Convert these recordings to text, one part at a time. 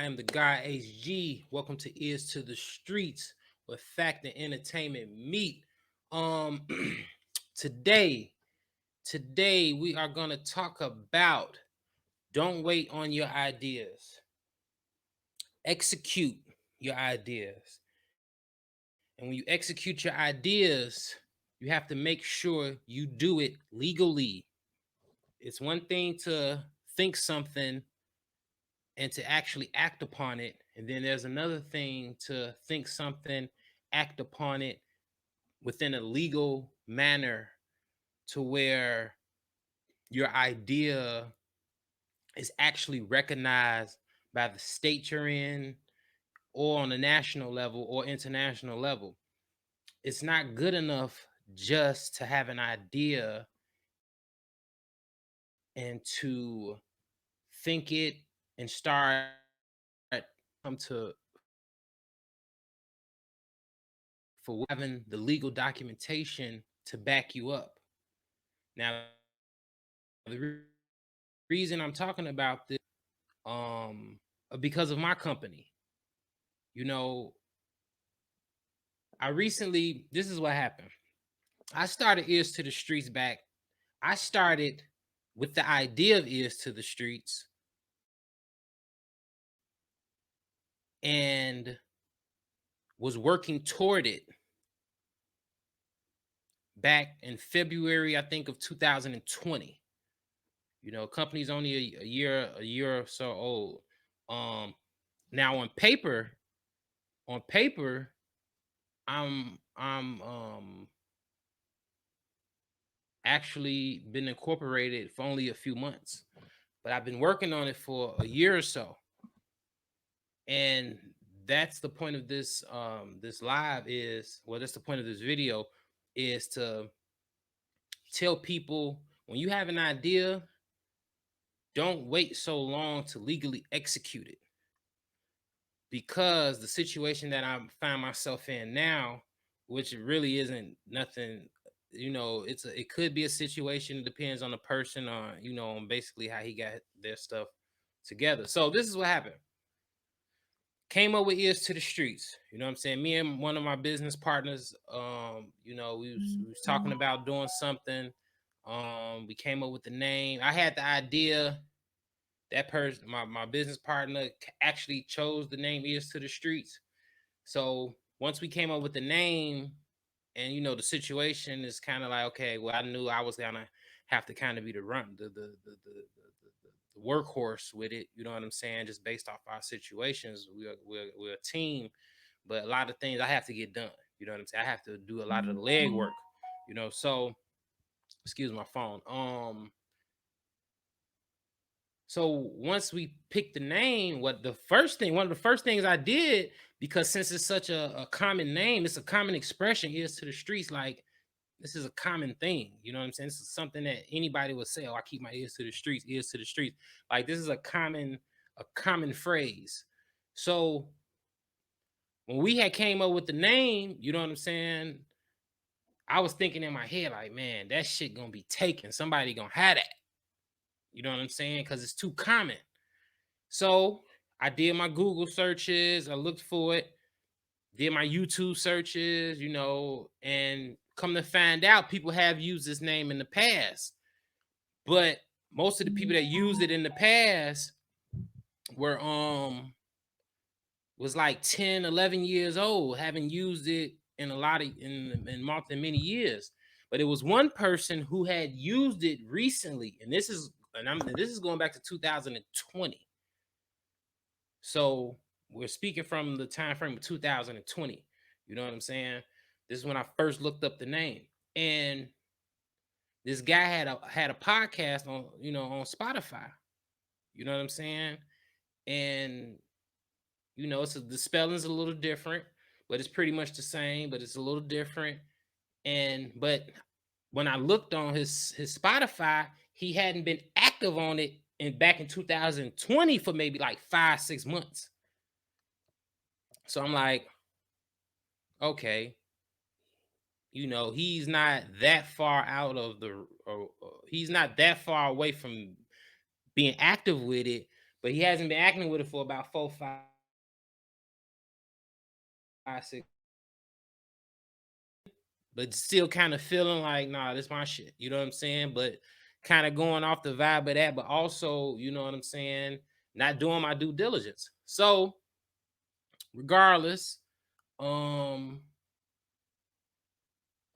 I am the guy HG. Welcome to Ears to the Streets, where fact and entertainment meet. Um, today, today we are gonna talk about don't wait on your ideas. Execute your ideas. And when you execute your ideas, you have to make sure you do it legally. It's one thing to think something and to actually act upon it. And then there's another thing to think something, act upon it within a legal manner to where your idea is actually recognized by the state you're in or on a national level or international level. It's not good enough just to have an idea and to think it and start come to for having the legal documentation to back you up. Now, the reason I'm talking about this, because of my company. You know, I recently, this is what happened. I started Ears to the Streets back. I started with the idea of Ears to the Streets and was working toward it back in February, I think, of 2020. You know, company's only a year or so old. Um, Now on paper, I'm actually been incorporated for only a few months, but I've been working on it for a year or so. And that's the point of this live is, well, that's the point of this video, is to tell people when you have an idea, don't wait so long to legally execute it, because the situation that I find myself in now, which really isn't nothing, it could be a situation. It depends on the person, on on basically how he got their stuff together. So this is what happened. Came up with Ears to the Streets. You know what I'm saying? Me and one of my business partners, we was talking about doing something. We came up with the name. I had the idea. That person, my business partner, actually chose the name Ears to the Streets. So once we came up with the name, and the situation is kind of like, okay, well, I knew I was gonna have to kind of be the run, the workhorse with it. You know what I'm saying? Just based off our situations, we're a team, but a lot of things I have to get done. You know what I'm saying? I have to do a lot of the leg work. So excuse my phone. So once we picked the name, one of the first things I did, because since it's such a common name, it's a common expression, Ears to the Streets. Like, this is a common thing. You know what I'm saying? This is something that anybody would say. Oh, I keep my ears to the streets, ears to the streets. Like, this is a common phrase. So when we had came up with the name, you know what I'm saying? I was thinking in my head, like, man, that shit gonna be taken. Somebody gonna have that. You know what I'm saying? Because it's too common. So I did my Google searches, I looked for it, did my YouTube searches, and come to find out, people have used this name in the past. But most of the people that used it in the past were was like 10, 11 years old, haven't used it in a lot of in many years. But it was one person who had used it recently, and this is going back to 2020. So we're speaking from the time frame of 2020. You know what I'm saying? This is when I first looked up the name. And this guy had a podcast on Spotify. You know what I'm saying? And the spelling's a little different, but it's pretty much the same, but it's a little different. But when I looked on his Spotify, he hadn't been active on it back in 2020 for maybe like 5-6 months. So I'm like, okay, he's not that far out of he's not that far away from being active with it, but he hasn't been acting with it for about 4, 5, 6, but still kind of feeling like, nah, this my shit. You know what I'm saying? But kind of going off the vibe of that, but also, you know what I'm saying, not doing my due diligence. So regardless, um,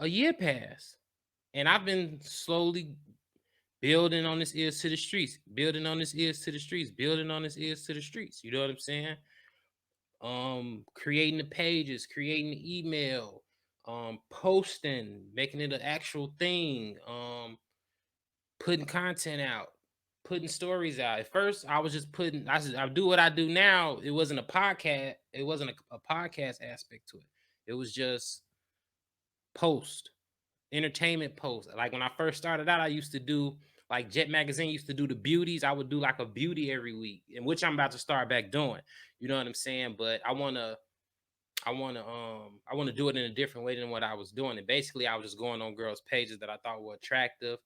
a year passed, and I've been slowly building on this ears to the streets, building on this ears to the streets, building on this ears to the streets. You know what I'm saying? Creating the pages, creating the email, posting, making it an actual thing, putting content out, putting stories out. At first, I was just putting. I do what I do now. It wasn't a podcast. It wasn't a podcast aspect to it. It was just post, entertainment post. Like when I first started out, I used to do like Jet Magazine used to do the beauties. I would do like a beauty every week, in which I'm about to start back doing. You know what I'm saying? But I want to do it in a different way than what I was doing. And basically I was just going on girls' pages that I thought were attractive,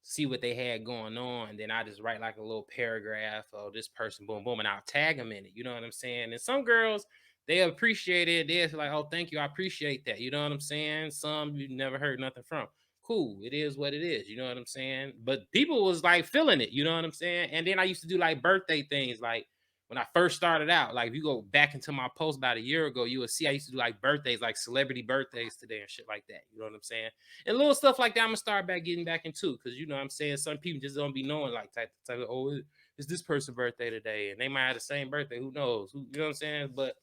see what they had going on, and then I just write like a little paragraph, oh, this person, boom, boom, and I'll tag them in it. You know what I'm saying? And some girls, they appreciate it. They're like, oh, thank you, I appreciate that. You know what I'm saying? Some you never heard nothing from. Cool, it is what it is. You know what I'm saying? But people was like feeling it. You know what I'm saying? And then I used to do like birthday things, like when I first started out. Like if you go back into my post about a year ago, you will see I used to do like birthdays, like celebrity birthdays today and shit like that. You know what I'm saying? And little stuff like that, I'm gonna start back getting back into, because you know what I'm saying, some people just don't be knowing like type of, oh, it's this person's birthday today, and they might have the same birthday. Who knows? You know what I'm saying? But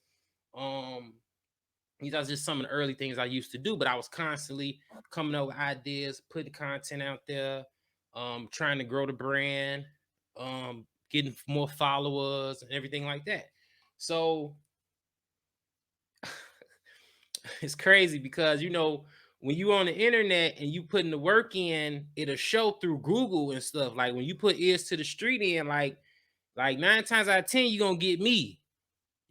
um these are just some of the early things I used to do, but I was constantly coming up with ideas, putting content out there, trying to grow the brand, getting more followers and everything like that. So it's crazy because, you know, when you on the internet and you putting the work in, it'll show through Google and stuff. Like when you put ears to the street in, like 9 times out of 10, you're gonna get me.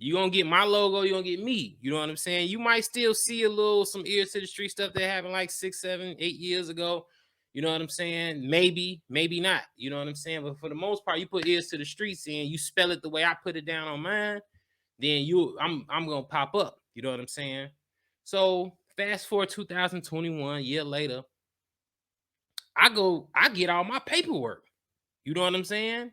You gonna get my logo, you gonna get me. You know what I'm saying? You might still see a little some ears to the street stuff that happened like 6, 7, 8 years ago. You know what I'm saying? Maybe, maybe not. You know what I'm saying? But for the most part, you put ears to the streets in, you spell it the way I put it down on mine, then I'm gonna pop up. You know what I'm saying? So fast forward 2021, year later, I get all my paperwork. You know what I'm saying?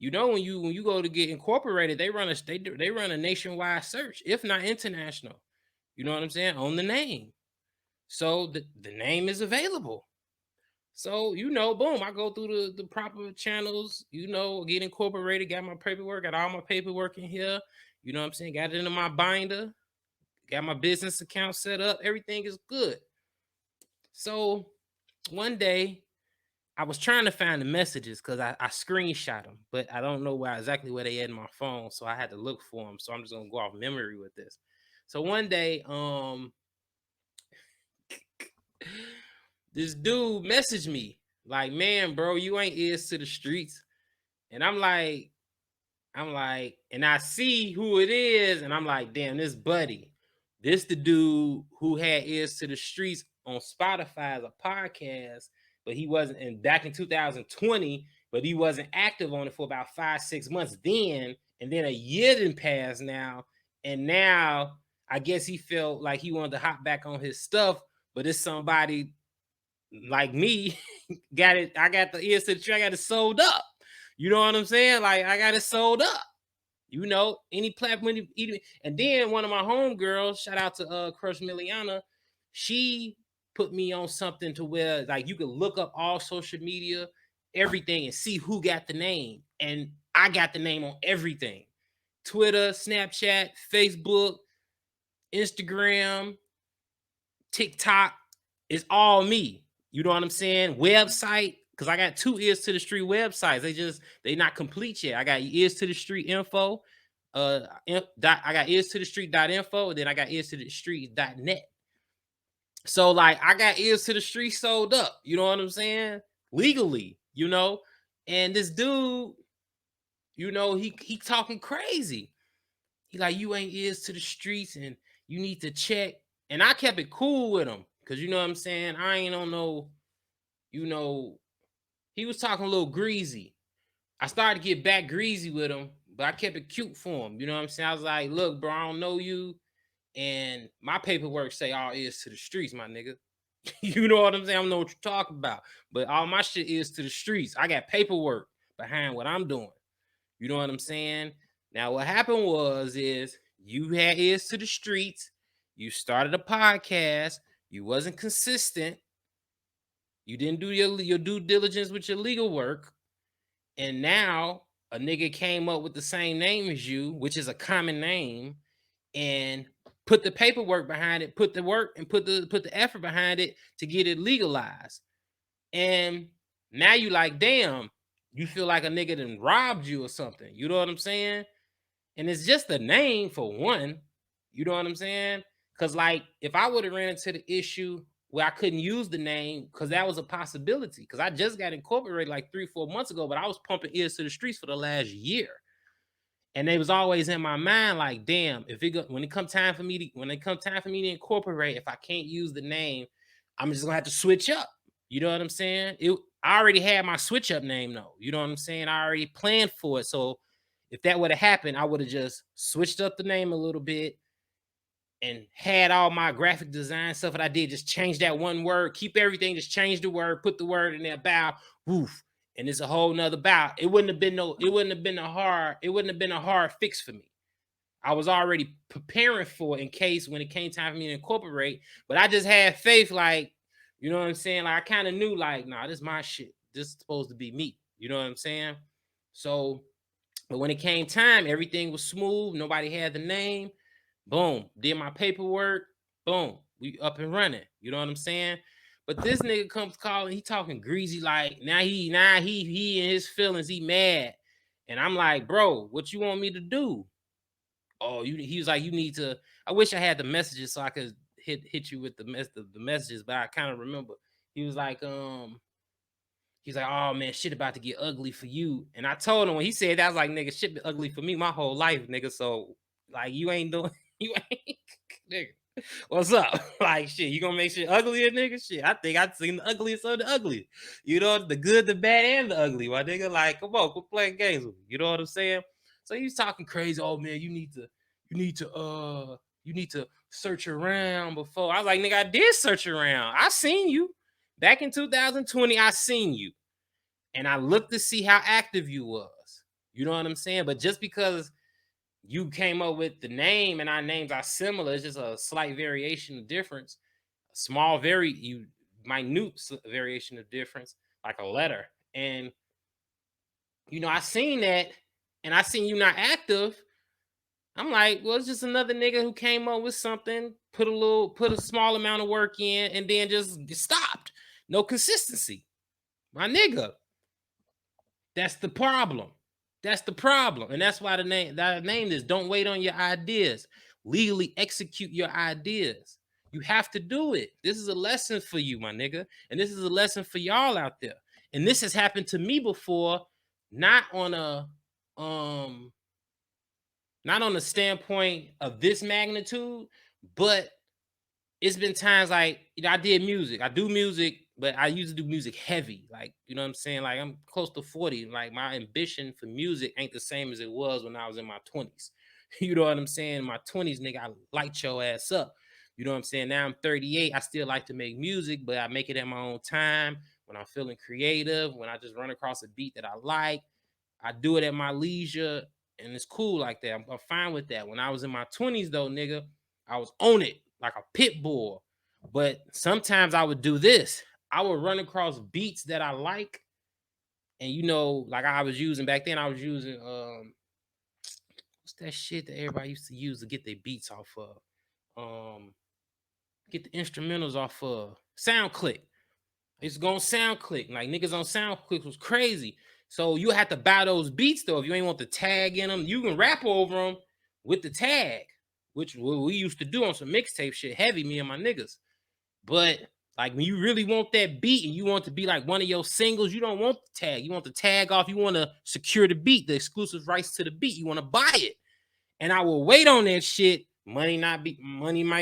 You know, when you go to get incorporated, they run a nationwide search, if not international. You know what I'm saying? On the name. So the name is available. So, you know, boom, I go through the proper channels, you know, get incorporated, got my paperwork, got all my paperwork in here. You know what I'm saying? Got it into my binder, got my business account set up. Everything is good. So one day I was trying to find the messages because I screenshot them, but I don't know where exactly where they at in my phone, so I had to look for them. So I'm just gonna go off memory with this. So one day, this dude messaged me like, "Man, bro, you ain't ears to the streets," and I'm like, and I see who it is, and I'm like, damn, this buddy, this the dude who had ears to the streets on Spotify as a podcast, but he wasn't in back in 2020, but he wasn't active on it for about 5, 6 months then, and then a year didn't pass now, and now I guess he felt like he wanted to hop back on his stuff, but it's somebody like me got it. I got the ears to the street, I got it sold up. You know what I'm saying? Like I got it sold up. You know, any platform, and then one of my homegirls, shout out to Crush Miliana, she put me on something to where like you could look up all social media, everything, and see who got the name. And I got the name on everything: Twitter, Snapchat, Facebook, Instagram, TikTok. It's all me. You know what I'm saying? Website, because I got 2 ears to the street websites. They not complete yet. I got ears to the street info. I got ears to the street.info, and then I got ears to the street.net. So like I got ears to the street sold up. You know what I'm saying? Legally, you know. And this dude, you know, he talking crazy. He like, you ain't ears to the streets, and you need to check. And I kept it cool with him, because you know what I'm saying? I ain't on no, you know, he was talking a little greasy. I started to get back greasy with him, but I kept it cute for him. You know what I'm saying? I was like, look, bro, I don't know you. And my paperwork say all is to the streets, my nigga. You know what I'm saying? I don't know what you're talking about. But all my shit is to the streets. I got paperwork behind what I'm doing. You know what I'm saying? Now, what happened is you had ears to the streets. You started a podcast. You wasn't consistent. You didn't do your due diligence with your legal work. And now a nigga came up with the same name as you, which is a common name, and put the paperwork behind it, put the work and put the effort behind it to get it legalized. And now you like, damn, you feel like a nigga done robbed you or something. You know what I'm saying? And it's just a name for one. You know what I'm saying? Because like if I would have ran into the issue where I couldn't use the name, because that was a possibility. Because I just got incorporated like 3-4 months ago, but I was pumping ears to the streets for the last year. And they was always in my mind, like, damn, if it go, when it come time for me to incorporate, if I can't use the name, I'm just gonna have to switch up. You know what I'm saying? I already had my switch up name though. You know what I'm saying? I already planned for it. So if that would have happened, I would have just switched up the name a little bit and had all my graphic design stuff that I did, just change that one word, keep everything, just change the word, put the word in there, bow, woof. And it's a whole nother bow. It wouldn't have been a hard fix for me. I was already preparing for it in case when it came time for me to incorporate, but I just had faith, like, you know what I'm saying? Like I kind of knew, like, nah, this is my shit. This is supposed to be me. You know what I'm saying? So, but when it came time, everything was smooth. Nobody had the name. Boom. Did my paperwork. Boom. We up and running. You know what I'm saying? But this nigga comes calling, he talking greasy, like he in his feelings, he mad. And I'm like, bro, what you want me to do? Oh, he was like, you need to. I wish I had the messages so I could hit you with the messages, but I kind of remember. He was like, he's like, oh man, shit about to get ugly for you. And I told him when he said that, I was like, nigga, shit been ugly for me my whole life, nigga. So like you ain't doing you ain't nigga. What's up? Like shit, you gonna make shit uglier, nigga? Shit, I think I've seen the ugliest of the ugly. You know, the good, the bad, and the ugly, my nigga. Like, come on, quit playing games with me. You know what I'm saying? So he's talking crazy. Oh man, you need to search around before. I was like, nigga, I did search around. I seen you. Back in 2020, I seen you. And I looked to see how active you was. You know what I'm saying? But just because you came up with the name and our names are similar, it's just a slight variation of difference, a small, minute variation of difference, like a letter. And you know, I seen that, and I seen you not active. I'm like, well, it's just another nigga who came up with something, put a small amount of work in, and then just stopped. No consistency, my nigga. That's the problem. That's the problem. And that's why the name is don't wait on your ideas. Legally execute your ideas. You have to do it. This is a lesson for you, my nigga. And this is a lesson for y'all out there. And this has happened to me before, not on a not on the standpoint of this magnitude, but it's been times like, you know, I did music. I do music, but I used to do music heavy. Like, you know what I'm saying? Like, I'm close to 40. Like, my ambition for music ain't the same as it was when I was in my 20s. You know what I'm saying? In my 20s, nigga, I light your ass up. You know what I'm saying? Now I'm 38. I still like to make music, but I make it at my own time when I'm feeling creative, when I just run across a beat that I like. I do it at my leisure, and it's cool like that. I'm fine with that. When I was in my 20s, though, nigga, I was on it like a pit bull. But sometimes I would do this. I would run across beats that I like. And you know, like I was using back then, I was using what's that shit that everybody used to use to get their beats off of? Get the instrumentals off of SoundClick. I used to go on SoundClick. Like niggas on SoundClick was crazy. So you had to buy those beats though. If you ain't want the tag in them, you can rap over them with the tag, which we used to do on some mixtape shit heavy, me and my niggas. But like when you really want that beat and you want to be like one of your singles, you don't want the tag. You want the tag off. You want to secure the beat, the exclusive rights to the beat. You want to buy it. And I will wait on that shit. Money might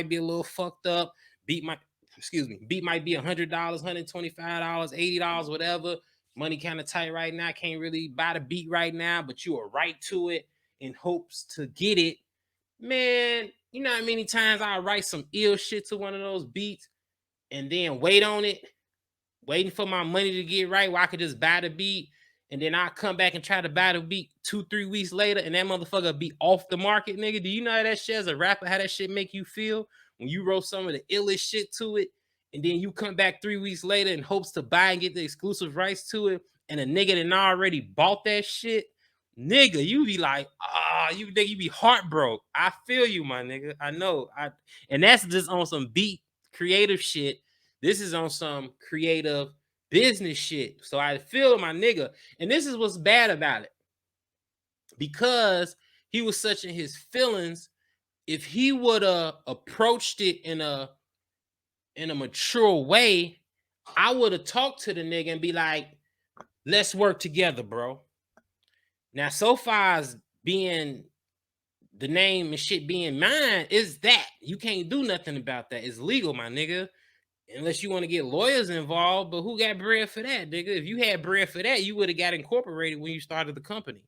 be a little fucked up. Beat might be $100, $125, $80, whatever. Money kind of tight right now. Can't really buy the beat right now, but you are right to it. in hopes to get it, man, you know how many times I write some ill shit to one of those beats and then wait on it, waiting for my money to get right where I could just buy the beat. And then I come back and try to buy the beat 2-3 weeks later, and that motherfucker be off the market, nigga. Do you know how that shit as a rapper, how that shit make you feel when you wrote some of the illest shit to it, and then you come back 3 weeks later in hopes to buy and get the exclusive rights to it, and a nigga that already bought that shit, nigga, you be like, you nigga, you be heartbroken. I feel you, my nigga. I know. And that's just on some beat creative shit. This is on some creative business shit. So I feel my nigga. And this is what's bad about it. Because he was such in his feelings, if he would have approached it in a mature way, I would have talked to the nigga and be like, let's work together, bro. Now, so far as being the name and shit being mine is that you can't do nothing about that. It's legal, my nigga. Unless you want to get lawyers involved, but who got bread for that, nigga? If you had bread for that, you would have got incorporated when you started the company.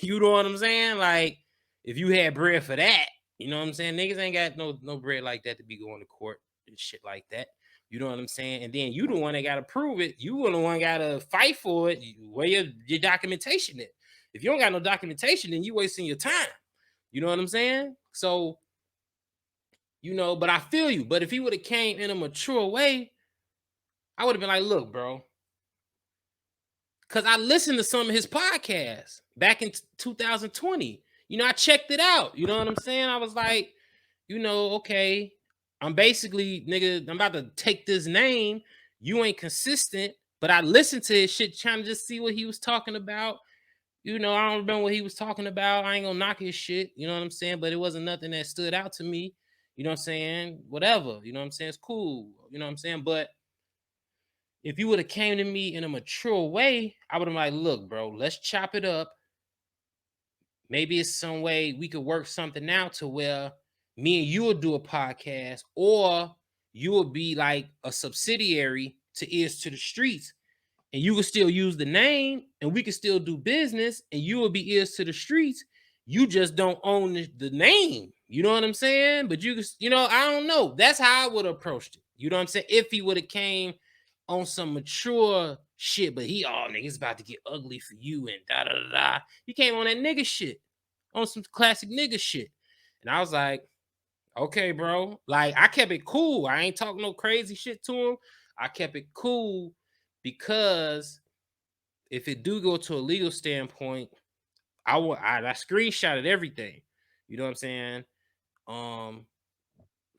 You know what I'm saying? Like, if you had bread for that, you know what I'm saying? Niggas ain't got no bread like that to be going to court and shit like that. You know what I'm saying? And then you the one that gotta prove it. You the one gotta fight for it. Where your documentation is. If you don't got no documentation, then you wasting your time. You know what I'm saying? So, you know, but I feel you. But if he would have came in a mature way, I would have been like, look, bro. Because I listened to some of his podcasts back in 2020. You know, I checked it out. You know what I'm saying? I was like, you know, okay, I'm basically, nigga, I'm about to take this name. You ain't consistent. But I listened to his shit trying to just see what he was talking about. You know, I don't remember what he was talking about. I ain't gonna knock his shit. You know what I'm saying? But it wasn't nothing that stood out to me. You know what I'm saying? Whatever. You know what I'm saying? It's cool. You know what I'm saying? But if you would have came to me in a mature way, I would have been like, look, bro, let's chop it up. Maybe it's some way we could work something out to where me and you will do a podcast, or you will be like a subsidiary to Ears to the Streets, and you can still use the name and we can still do business, and you will be Ears to the Streets. You just don't own the name. You know what I'm saying? But you can, you know, I don't know. That's how I would have approached it. You know what I'm saying? If he would have came on some mature shit, but he, oh, nigga, it's about to get ugly for you and da da da da. He came on that nigga shit, on some classic nigga shit. And I was like, okay, bro. Like, I kept it cool. I ain't talking no crazy shit to him. I kept it cool because if it do go to a legal standpoint, I screenshotted everything. You know what I'm saying? Um,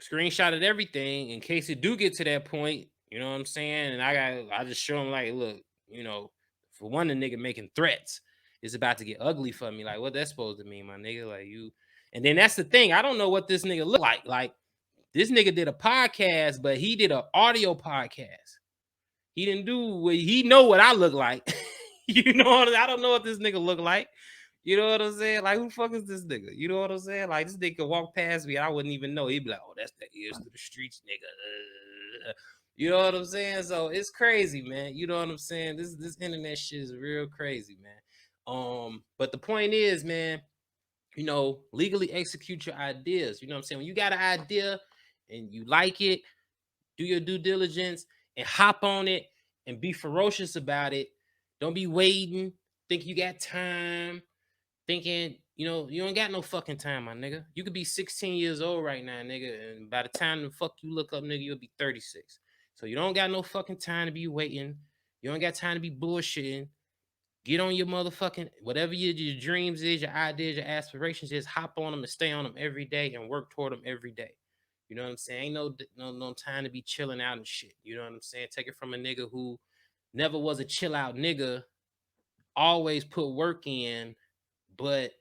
Screenshotted everything in case it do get to that point. You know what I'm saying? And I just show him like, look, you know, for one, the nigga making threats, it's about to get ugly for me. Like, what that's supposed to mean, my nigga? Like you, and then that's the thing. I don't know what this nigga look like. Like, this nigga did a podcast, but he did an audio podcast. He didn't do what he know what I look like. You know what I don't know what this nigga look like. You know what I'm saying? Like, who the fuck is this nigga? You know what I'm saying? Like, this nigga could walk past me, I wouldn't even know. He'd be like, oh, that's the Ears to the Streets nigga. You know what I'm saying? So it's crazy, man. You know what I'm saying? This internet shit is real crazy, man. But the point is, man, you know, legally execute your ideas. You know what I'm saying? When you got an idea and you like it, do your due diligence and hop on it and be ferocious about it. Don't be waiting, think you got time, thinking, you know, you ain't got no fucking time, my nigga. You could be 16 years old right now, nigga, and by the time the fuck you look up, nigga, you'll be 36. So you don't got no fucking time to be waiting. You don't got time to be bullshitting. Get on your motherfucking whatever your dreams is, your ideas, your aspirations is. Hop on them and stay on them every day and work toward them every day. You know what I'm saying? Ain't no time to be chilling out and shit. You know what I'm saying? Take it from a nigga who never was a chill out nigga, always put work in, but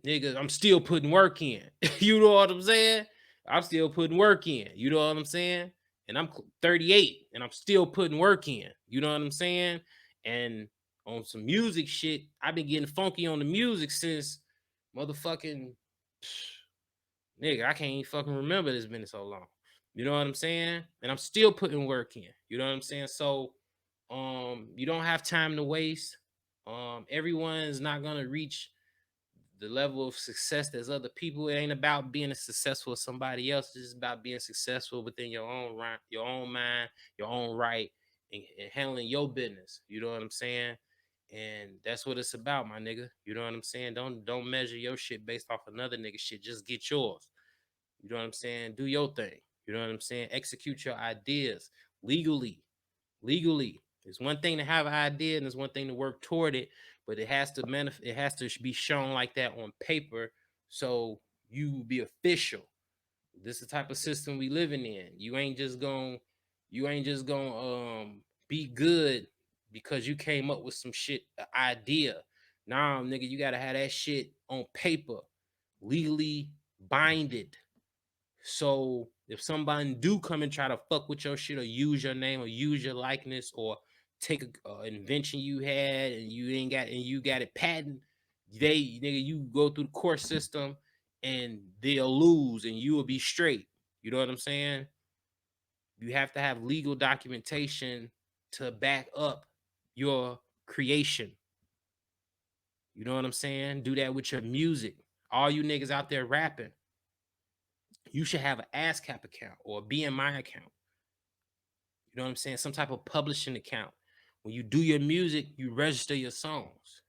nigga, I'm still putting work in. You know what I'm saying? I'm still putting work in. You know what I'm saying? And I'm 38 and I'm still putting work in. You know what I'm saying? And on some music shit, I've been getting funky on the music since motherfucking nigga, I can't even fucking remember it's been so long. You know what I'm saying? And I'm still putting work in. You know what I'm saying? So you don't have time to waste. Everyone's not gonna reach the level of success there's other people. It ain't about being as successful as somebody else. It's just about being successful within your own right, your own mind, your own right, and handling your business. You know what I'm saying? And that's what it's about, my nigga. You know what I'm saying? Don't measure your shit based off another nigga shit. Just get yours. You know what I'm saying? Do your thing. You know what I'm saying? Execute your ideas legally. Legally. It's one thing to have an idea and it's one thing to work toward it, but it has to be shown like that on paper so you be official. This is the type of system we living in. You ain't just gonna be good because you came up with some shit, an idea. Nah, nigga, you gotta have that shit on paper, legally binded. So if somebody do come and try to fuck with your shit or use your name or use your likeness or take a invention you had and you got it patent, they nigga you go through the court system and they'll lose and you will be straight. You know what I'm saying? You have to have legal documentation to back up your creation. You know what I'm saying? Do that with your music. All you niggas out there rapping, you should have an ASCAP account or a BMI account. You know what I'm saying? Some type of publishing account. When you do your music, you register your songs.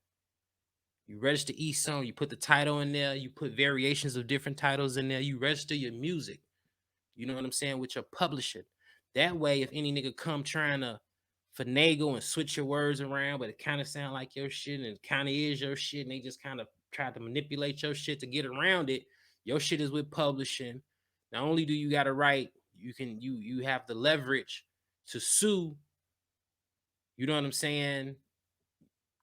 You register each song. You put the title in there. You put variations of different titles in there. You register your music. You know what I'm saying? With your publishing. That way, if any nigga come trying to finagle and switch your words around, but it kind of sound like your shit and it kind of is your shit, and they just kind of try to manipulate your shit to get around it, your shit is with publishing. Not only do you got to write, you have the leverage to sue. You know what I'm saying?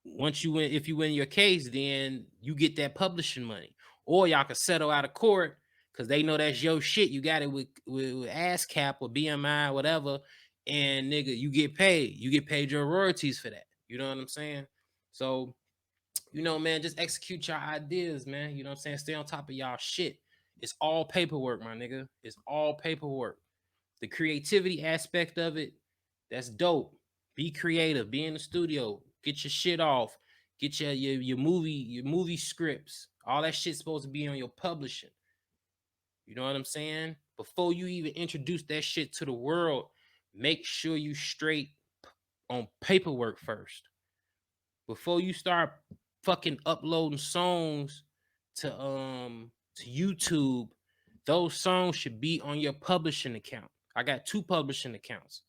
Once you win, if you win your case, then you get that publishing money, or y'all can settle out of court because they know that's your shit. You got it with ASCAP or BMI, whatever, and nigga, you get paid. You get paid your royalties for that. You know what I'm saying? So, you know, man, just execute your ideas, man. You know what I'm saying? Stay on top of y'all shit. It's all paperwork, my nigga. It's all paperwork. The creativity aspect of it, that's dope. Be creative. Be in the studio. Get your shit off. Get your movie scripts. All that shit's supposed to be on your publishing. You know what I'm saying? Before you even introduce that shit to the world, make sure you straight on paperwork first. Before you start fucking uploading songs to YouTube, those songs should be on your publishing account. I got 2 publishing accounts.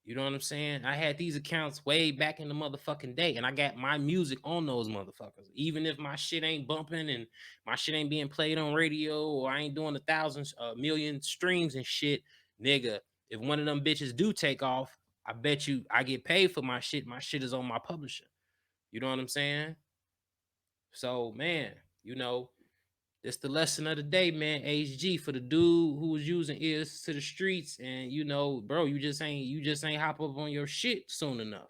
You know what I'm saying? I had these accounts way back in the motherfucking day, and I got my music on those motherfuckers. Even if my shit ain't bumping and my shit ain't being played on radio, or I ain't doing a thousand, million streams and shit, nigga. If one of them bitches do take off, I bet you I get paid for my shit. My shit is on my publisher. You know what I'm saying? So, man, you know, it's the lesson of the day, man. HG for the dude who was using ears to the streets, and you know, bro, you just ain't hop up on your shit soon enough.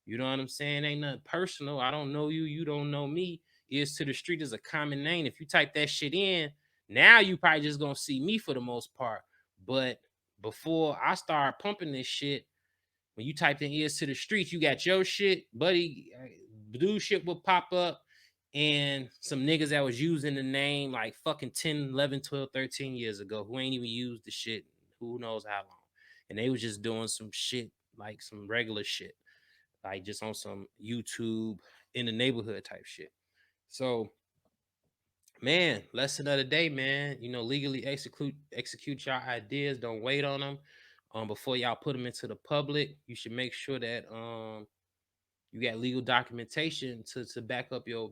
You know what I'm saying? Ain't nothing personal. I don't know you, you don't know me. Ears to the street is a common name. If you type that shit in, now you probably just gonna see me for the most part. But before I start pumping this shit, when you typed in ears to the streets, you got your shit, buddy. Blue shit will pop up, and some niggas that was using the name like fucking 10, 11, 12, 13 years ago who ain't even used the shit who knows how long. And they was just doing some shit, like some regular shit, like just on some YouTube in the neighborhood type shit. So, man, lesson of the day, man. You know, legally execute your ideas. Don't wait on them. Before y'all put them into the public, you should make sure that you got legal documentation to back up your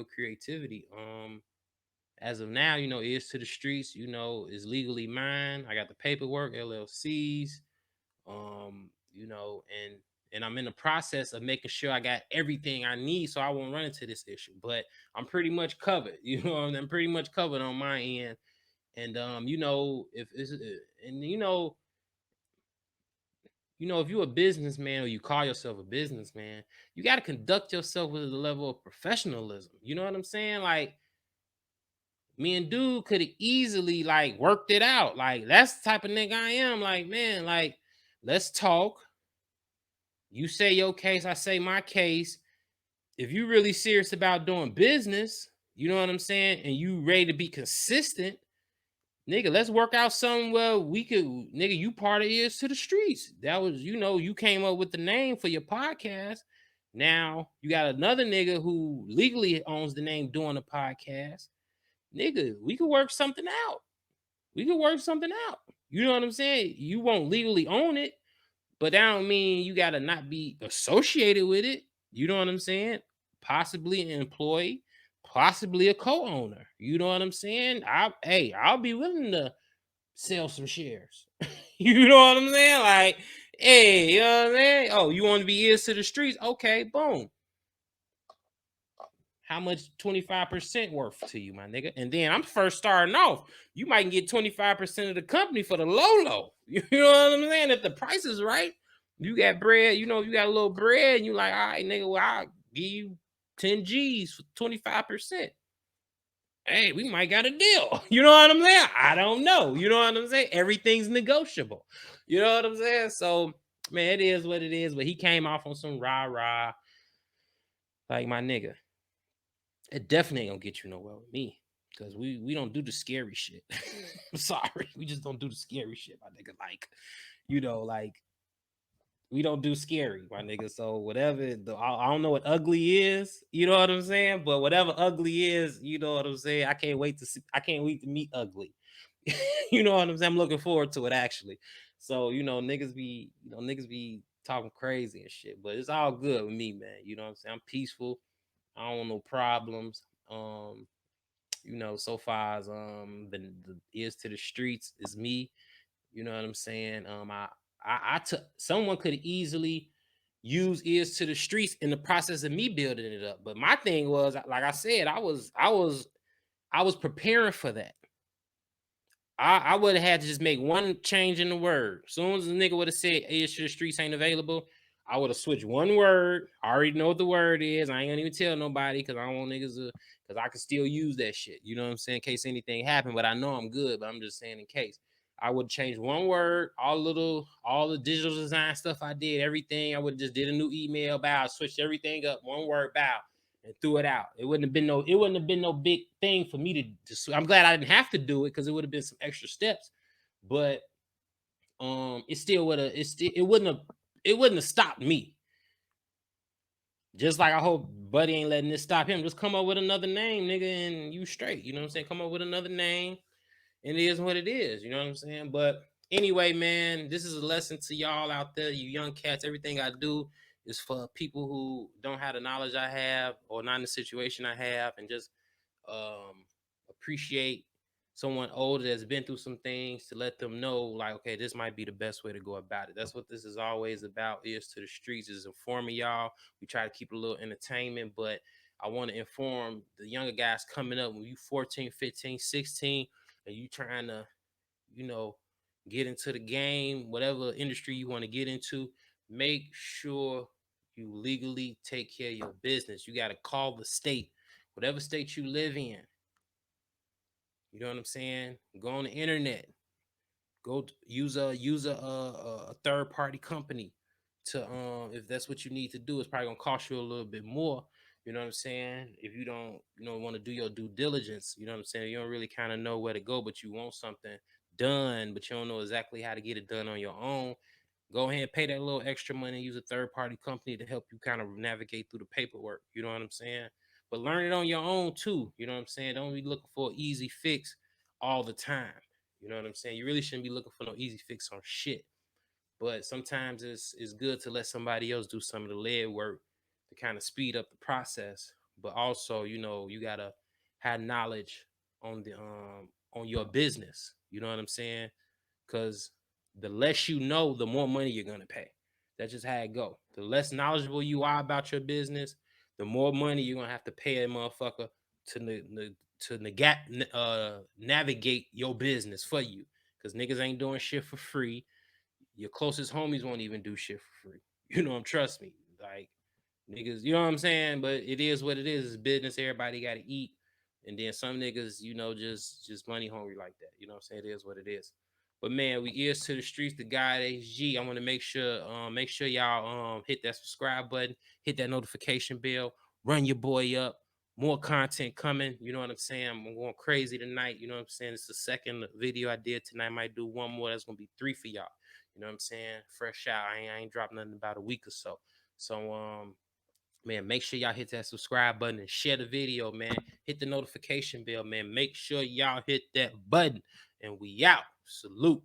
creativity. As of now, you know, is to the streets, you know, is legally mine. I got the paperwork, LLCs, you know, and I'm in the process of making sure I got everything I need so I won't run into this issue. But I'm pretty much covered, you know, I'm pretty much covered on my end. And you know, if it's and you know, if you're a businessman or you call yourself a businessman, you got to conduct yourself with a level of professionalism. You know what I'm saying? Like, me and dude could have easily like worked it out. Like, that's the type of nigga I am. Like, man, like, let's talk. You say your case, I say my case. If you really serious about doing business, you know what I'm saying, and you ready to be consistent, nigga, let's work out something where we could, nigga, you part of Ears to the Streets. That was, you came up with the name for your podcast. Now you got another nigga who legally owns the name doing a podcast. Nigga, we could work something out. We could work something out. You know what I'm saying? You won't legally own it, but that don't mean you gotta not be associated with it. You know what I'm saying? Possibly an employee, possibly a co-owner. You know what I'm saying? I'll be willing to sell some shares. You know what I'm saying? Like, hey, you know what I'm saying? Oh, you want to be Ears to the Streets? Okay, boom. How much 25% worth to you, my nigga? And then I'm first starting off. You might get 25% of the company for the low. You know what I'm saying? If the price is right, you got bread, you got a little bread, and you like, all right, nigga, well, I'll give you 10 G's for 25%. Hey, we might got a deal. You know what I'm saying? I don't know. You know what I'm saying? Everything's negotiable. You know what I'm saying? So, man, it is what it is. But he came off on some rah-rah. Like, my nigga, it definitely ain't gonna get you nowhere with me. Because we don't do the scary shit. I'm sorry. We just don't do the scary shit, my nigga. Like, like we don't do scary, my nigga. So whatever I don't know what ugly is, you know what I'm saying? But whatever ugly is, you know what I'm saying? I can't wait to see, I can't wait to meet ugly. You know what I'm saying? I'm looking forward to it actually. So, niggas be talking crazy and shit, but it's all good with me, man. You know what I'm saying? I'm peaceful. I don't want no problems. So far as the Ears to the Streets is me. You know what I'm saying? I took someone could easily use Ears to the Streets in the process of me building it up. But my thing was, like I said, I was preparing for that. I would have had to just make one change in the word. As soon as the nigga would have said Ears to the Streets ain't available, I would have switched one word. I already know what the word is. I ain't gonna even tell nobody because I don't want niggas to, because I can still use that shit. You know what I'm saying? In case anything happened, but I know I'm good, but I'm just saying in case. I would change one word, all the digital design stuff I did, everything. I would have just did a new email bow, switched everything up, one word bow, and threw it out. It wouldn't have been no big thing for me to I'm glad I didn't have to do it because it would have been some extra steps. But it still would have it wouldn't have stopped me. Just like I hope Buddy ain't letting this stop him. Just come up with another name, nigga, and you straight. You know what I'm saying? Come up with another name, and it is what it is. You know what I'm saying? But anyway, man, this is a lesson to y'all out there, you young cats. Everything I do is for people who don't have the knowledge I have or not in the situation I have, and just appreciate someone older that's been through some things to let them know, like, okay, this might be the best way to go about it. That's what this is always about. Ears to the Streets is informing y'all. We try to keep a little entertainment, but I want to inform the younger guys coming up. When you 14, 15, 16, and you trying to, you know, get into the game, whatever industry you want to get into, make sure you legally take care of your business. You got to call the state, whatever state you live in. You know what I'm saying? Go on the internet. Use a third party company to if that's what you need to do. It's probably gonna cost you a little bit more. You know what I'm saying? If you don't want to do your due diligence, you know what I'm saying? You don't really kind of know where to go, but you want something done, but you don't know exactly how to get it done on your own. Go ahead and pay that little extra money, use a third party company to help you kind of navigate through the paperwork. You know what I'm saying? But learn it on your own too. You know what I'm saying? Don't be looking for an easy fix all the time. You know what I'm saying? You really shouldn't be looking for no easy fix on shit. But sometimes it's good to let somebody else do some of the lead work to kind of speed up the process. But also, you gotta have knowledge on your business. You know what I'm saying? Because the less you know, the more money you're gonna pay. That's just how it go. The less knowledgeable you are about your business, the more money you're gonna have to pay a motherfucker to navigate your business for you. Because niggas ain't doing shit for free. Your closest homies won't even do shit for free. Trust me. Like, niggas, you know what I'm saying? But it is what it is. It's business. Everybody got to eat. And then some niggas, just money hungry like that. You know what I'm saying? It is what it is. But man, we Ears to the Streets, the guy at HG. I want to make sure y'all hit that subscribe button, hit that notification bell, run your boy up, more content coming. You know what I'm saying? I'm going crazy tonight. You know what I'm saying? It's the second video I did tonight. I might do one more. That's gonna be three for y'all. You know what I'm saying? Fresh out. I ain't dropped nothing about a week or so. So man, make sure y'all hit that subscribe button and share the video, man. Hit the notification bell, man. Make sure y'all hit that button. And we out. Salute.